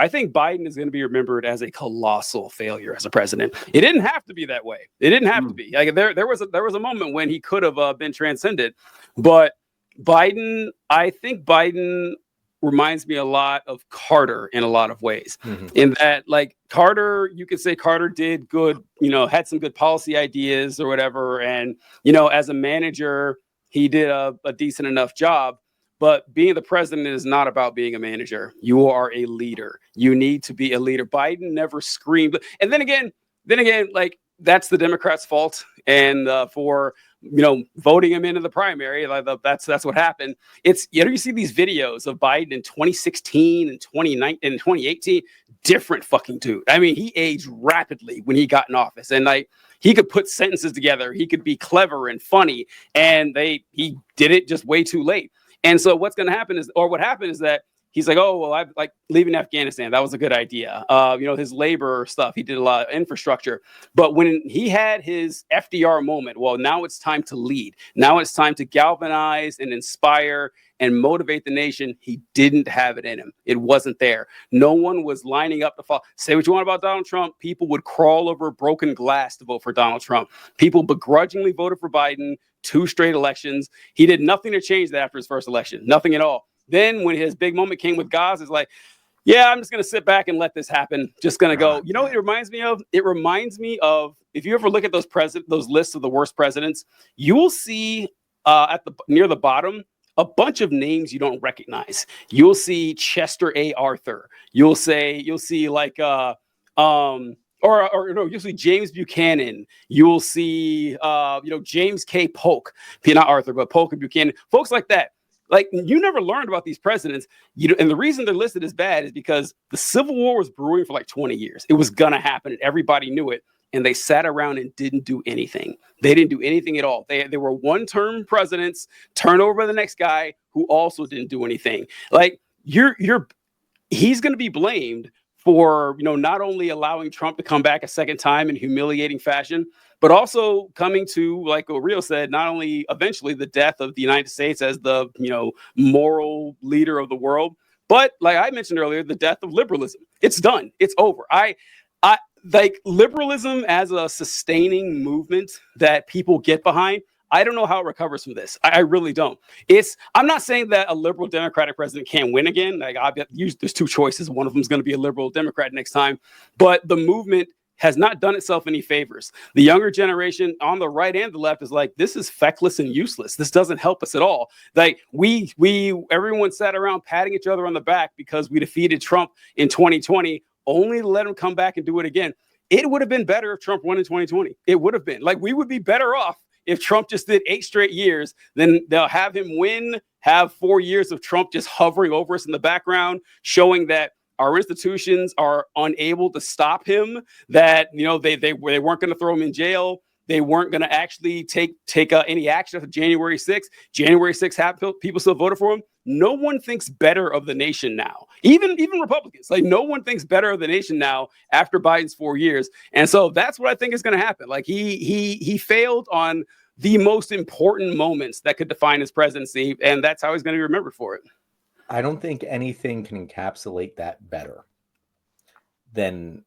I think Biden is going to be remembered as a colossal failure as a president. It didn't have to be that way. It didn't have to be. Like there was a moment when he could have been transcended, but I think Biden reminds me a lot of Carter in a lot of ways. In that, like Carter, you could say Carter did good, had some good policy ideas or whatever, and as a manager, he did a decent enough job. But being the president is not about being a manager. You are a leader. You need to be a leader. Biden never screamed. And then again, like that's the Democrats' fault. And for voting him into the primary, that's what happened. It's you see these videos of Biden in 2016 and 2019 and 2018. Different fucking dude. I mean, he aged rapidly when he got in office, and like he could put sentences together. He could be clever and funny, and he did it just way too late. And so what happened is that he's like, oh, well, I'm like leaving Afghanistan. That was a good idea. His labor stuff, he did a lot of infrastructure. But when he had his FDR moment, well, now it's time to lead. Now it's time to galvanize and inspire and motivate the nation. He didn't have it in him. It wasn't there. No one was lining up to follow. Say what you want about Donald Trump. People would crawl over broken glass to vote for Donald Trump. People begrudgingly voted for Biden 2 straight elections. He did nothing to change that after his first election. Nothing at all. Then when his big moment came with Gaza, it's like, yeah, I'm just going to sit back and let this happen. Just going to go. You know what it reminds me of? It reminds me of, if you ever look at those lists of the worst presidents, you will see near the bottom a bunch of names you don't recognize. You'll see Chester A. Arthur. You'll see like you'll see James Buchanan. You'll see James K. Polk. Not Arthur, but Polk and Buchanan. Folks like that. Like, you never learned about these presidents. And the reason they're listed as bad is because the Civil War was brewing for like 20 years. It was going to happen, and everybody knew it. And they sat around and didn't do anything. They didn't do anything at all. They were one-term presidents, turned over by the next guy who also didn't do anything. Like, he's going to be blamed for, not only allowing Trump to come back a second time in humiliating fashion, but also coming to, like Rio said, not only eventually the death of the United States as the, moral leader of the world, but like I mentioned earlier, the death of liberalism. It's done. It's over. I like liberalism as a sustaining movement that people get behind. I don't know how it recovers from this. I really don't. I'm not saying that a liberal Democratic president can't win again. Like, there's 2 choices. One of them is going to be a liberal Democrat next time. But the movement has not done itself any favors. The younger generation on the right and the left is like, this is feckless and useless. This doesn't help us at all. Like everyone sat around patting each other on the back because we defeated Trump in 2020, only to let him come back and do it again. It would have been better if Trump won in 2020. It would have been. Like, we would be better off if Trump just did 8 straight years. Then they'll have him win, have 4 years of Trump just hovering over us in the background, showing that our institutions are unable to stop him, that they weren't going to throw him in jail. They weren't going to actually take any action after January 6th. January 6th happened. People still voted for him. No one thinks better of the nation now. Even Republicans. Like, no one thinks better of the nation now after Biden's 4 years. And so that's what I think is going to happen. Like, he failed on the most important moments that could define his presidency, and that's how he's going to be remembered for it. I don't think anything can encapsulate that better than,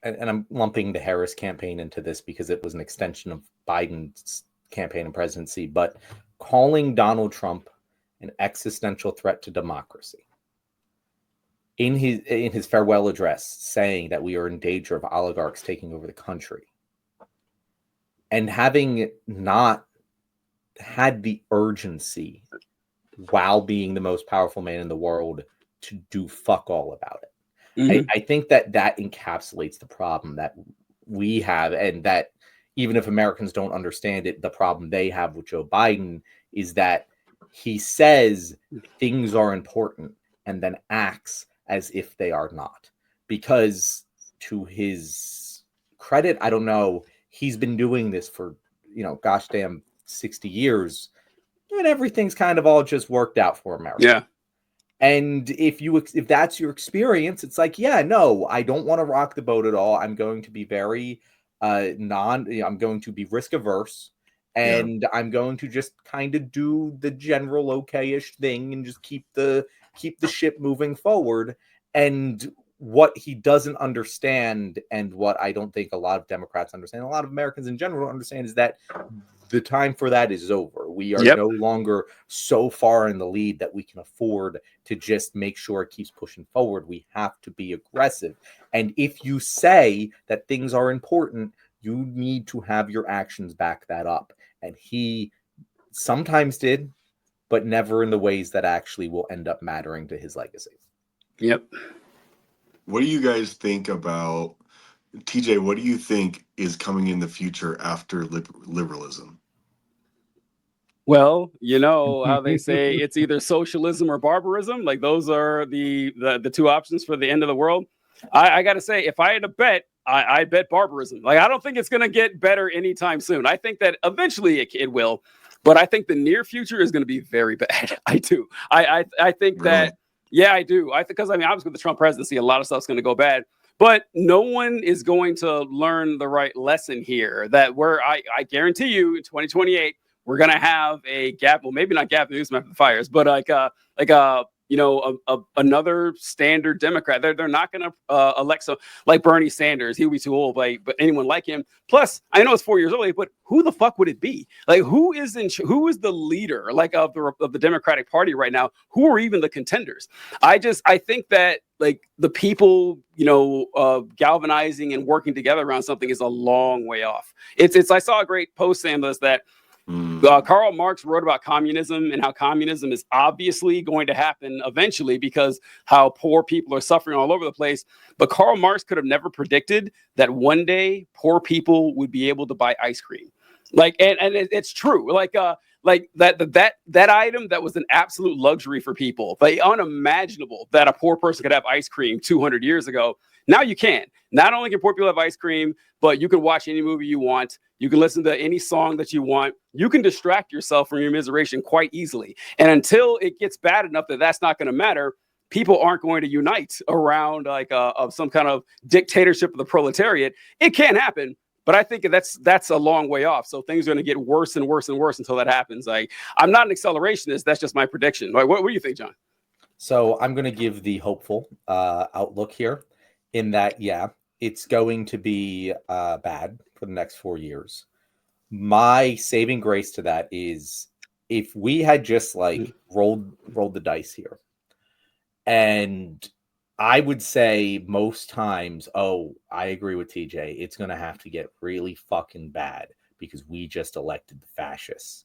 and I'm lumping the Harris campaign into this because it was an extension of Biden's campaign and presidency, but calling Donald Trump an existential threat to democracy. In his farewell address, saying that we are in danger of oligarchs taking over the country. And having not had the urgency while being the most powerful man in the world to do fuck all about it. Mm-hmm. I think that encapsulates the problem that we have, and that even if Americans don't understand it, the problem they have with Joe Biden is that he says things are important and then acts as if they are not. Because to his credit, I don't know, he's been doing this for, gosh damn 60 years. And everything's kind of all just worked out for America. Yeah. And if that's your experience, it's like, yeah, no, I don't want to rock the boat at all. I'm going to be very I'm going to be risk averse, and I'm going to just kind of do the general okay-ish thing and just keep the ship moving forward. And what he doesn't understand, and what I don't think a lot of Democrats understand, a lot of Americans in general understand, is that the time for that is over. We are no longer so far in the lead that we can afford to just make sure it keeps pushing forward. We have to be aggressive. And if you say that things are important, you need to have your actions back that up. And he sometimes did, but never in the ways that actually will end up mattering to his legacy. Yep. What do you guys think about, TJ, what do you think is coming in the future after liberalism? Well, you know how they say it's either socialism or barbarism. Like those are the two options for the end of the world. I got to say, if I had to bet, I bet barbarism. Like I don't think it's going to get better anytime soon. I think that eventually it will, but I think the near future is going to be very bad. I do. I think Really? that. Yeah, I do. I think because obviously with the Trump presidency, a lot of stuff's going to go bad. But no one is going to learn the right lesson here. That I guarantee you, in 2028, we're gonna have a gap. Well, maybe not gap news after the fires, but another standard Democrat. They're not gonna elect so like Bernie Sanders. He'll be too old, but anyone like him. Plus, I know it's 4 years early, but who the fuck would it be? Like who is the leader like of the Democratic Party right now? Who are even the contenders? I think that like the people, galvanizing and working together around something is a long way off. I saw a great post saying this that Karl Marx wrote about communism and how communism is obviously going to happen eventually because how poor people are suffering all over the place. But Karl Marx could have never predicted that one day poor people would be able to buy ice cream. Like, and it's true. Like that item that was an absolute luxury for people, but unimaginable that a poor person could have ice cream 200 years ago. Now you can. Not only can poor people have ice cream, but you can watch any movie you want. You can listen to any song that you want. You can distract yourself from your miseration quite easily. And until it gets bad enough that that's not going to matter, people aren't going to unite around of some kind of dictatorship of the proletariat. It can happen, but I think that's a long way off. So things are going to get worse and worse and worse until that happens. I'm not an accelerationist. That's just my prediction. What do you think, John? So I'm going to give the hopeful outlook here in that, yeah, it's going to be bad for the next 4 years. My saving grace to that is if we had just rolled the dice here, and I would say most times, I agree with TJ, it's going to have to get really fucking bad because we just elected the fascists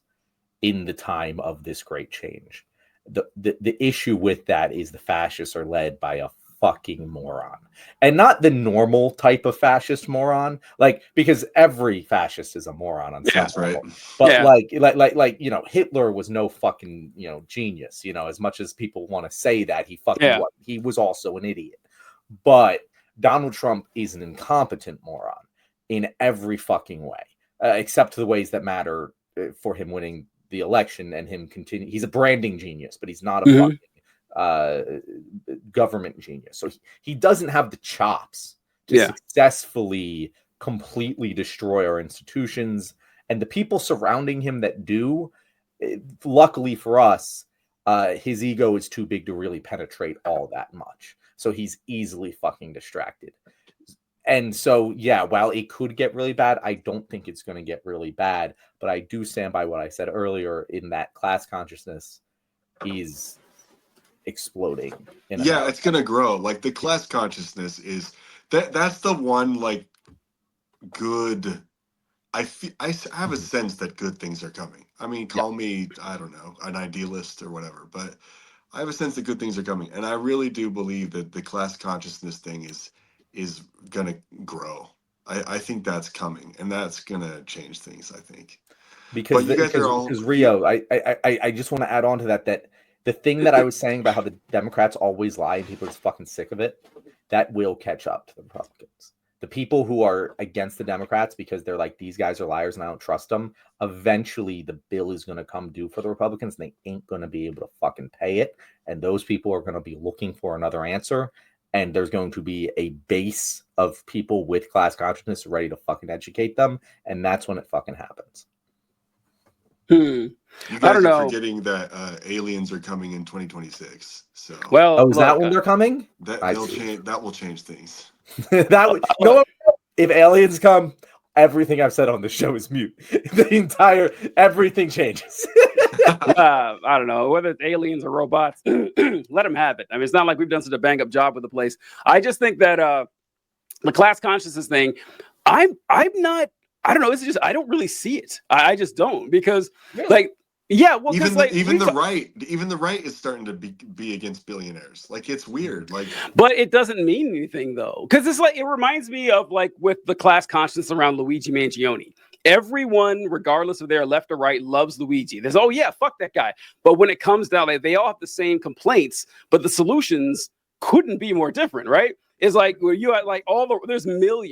in the time of this great change. The issue with that is the fascists are led by a fucking moron, and not the normal type of fascist moron, because every fascist is a moron on some level. Right. But like Hitler was no fucking genius, as much as people want to say that he was also an idiot. But Donald Trump is an incompetent moron in every fucking way, except the ways that matter for him winning the election and him continue. He's a branding genius, but he's not a fucking government genius. So he doesn't have the chops to successfully completely destroy our institutions, and the people surrounding him that do, luckily for us, his ego is too big to really penetrate all that much. So he's easily fucking distracted. And so, while it could get really bad, I don't think it's going to get really bad. But I do stand by what I said earlier in that class consciousness is exploding. It's going to grow. Like the class consciousness is that's the one good. I have a sense that good things are coming. I mean, call me, I don't know, an idealist or whatever, but I have a sense that good things are coming. And I really do believe that the class consciousness thing is going to grow. I think that's coming, and that's going to change things, I think. Because Rio, I just want to add on to that the thing that I was saying about how the Democrats always lie and people are just fucking sick of it, that will catch up to the Republicans. The people who are against the Democrats because they're like, these guys are liars and I don't trust them, eventually the bill is going to come due for the Republicans and they ain't going to be able to fucking pay it. And those people are going to be looking for another answer. And there's going to be a base of people with class consciousness ready to fucking educate them. And that's when it fucking happens. You I guys don't are know. forgetting that aliens are coming in 2026. So Well, Oh, is that look, when they're coming? that I they'll see. change. That will change things. That would, you know what? If aliens come, everything I've said on the show is mute. Everything changes. I don't know whether it's aliens or robots. Let them have it. I mean, it's not like we've done such a bang up job with the place. I just think that the class consciousness thing, I'm not. I don't know. It's just I don't really see it. I just don't because like. Yeah, well, because like even the right is starting to be against billionaires. Like it's weird. Like, but it doesn't mean anything though, because it's like it reminds me of like with the class consciousness around Luigi Mangione. Everyone, regardless of their left or right, loves Luigi. There's yeah, fuck that guy. But when it comes down, like they all have the same complaints, but the solutions couldn't be more different, right? It's like where you had like there's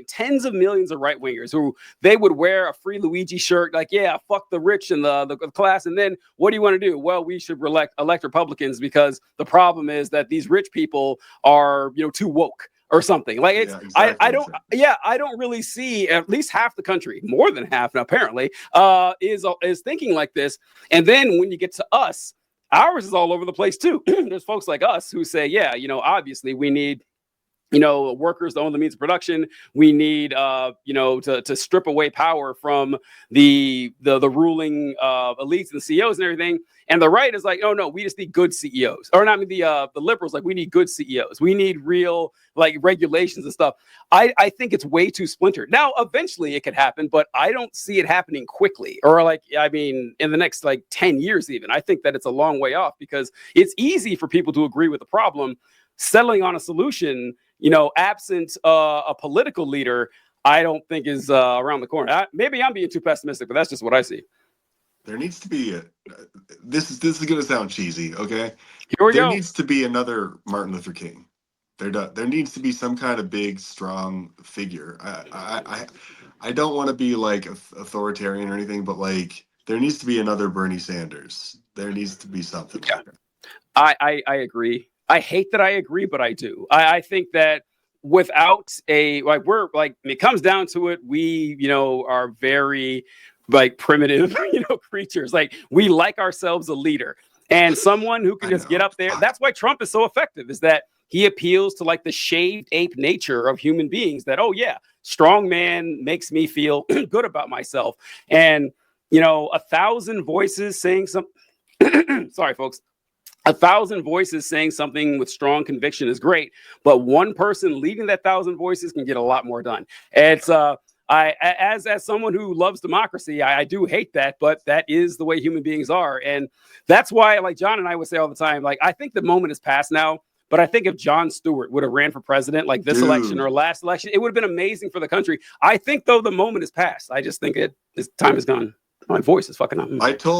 tens of millions of right wingers who they would wear a free Luigi shirt, like, yeah, fuck the rich and the class. And then what do you want to do? Well, we should elect Republicans because the problem is that these rich people are, too woke or something. Like it's I don't really see at least half the country, more than half apparently, is thinking like this. And then when you get to us, ours is all over the place too. There's folks like us who say, yeah, obviously we need workers to own the means of production. We need, to strip away power from the ruling elites and the CEOs and everything. And the right is like, oh no, we just need good CEOs. Or not the liberals, like we need good CEOs. We need real like regulations and stuff. I think it's way too splintered. Now, eventually it could happen, but I don't see it happening quickly. Or like, I mean, in the next like 10 years even. I think that it's a long way off because it's easy for people to agree with the problem. Settling on a solution, absent a political leader, I don't think is around the corner. Maybe I'm being too pessimistic, but that's just what I see. There needs to be this is going to sound cheesy, okay? Here we go. There needs to be another Martin Luther King. There needs to be some kind of big, strong figure. I don't want to be like authoritarian or anything, but like there needs to be another Bernie Sanders. There needs to be something. Yeah. I agree. I hate that I agree, but I do. I think that without it comes down to it, we, are very like primitive, creatures. Like we like ourselves a leader and someone who can just get up there. That's why Trump is so effective, is that he appeals to like the shaved ape nature of human beings that, oh yeah, strong man makes me feel good about myself. And, 1,000 voices saying something. Sorry, folks. 1,000 voices saying something with strong conviction is great, but one person leading that 1,000 voices can get a lot more done. It's as someone who loves democracy, I do hate that, but that is the way human beings are, and that's why, like John and I would say all the time, like I think the moment is past now. But I think if Jon Stewart would have ran for president like this election or last election, it would have been amazing for the country. I think though the moment is past. I just think time is gone. My voice is fucking up. I told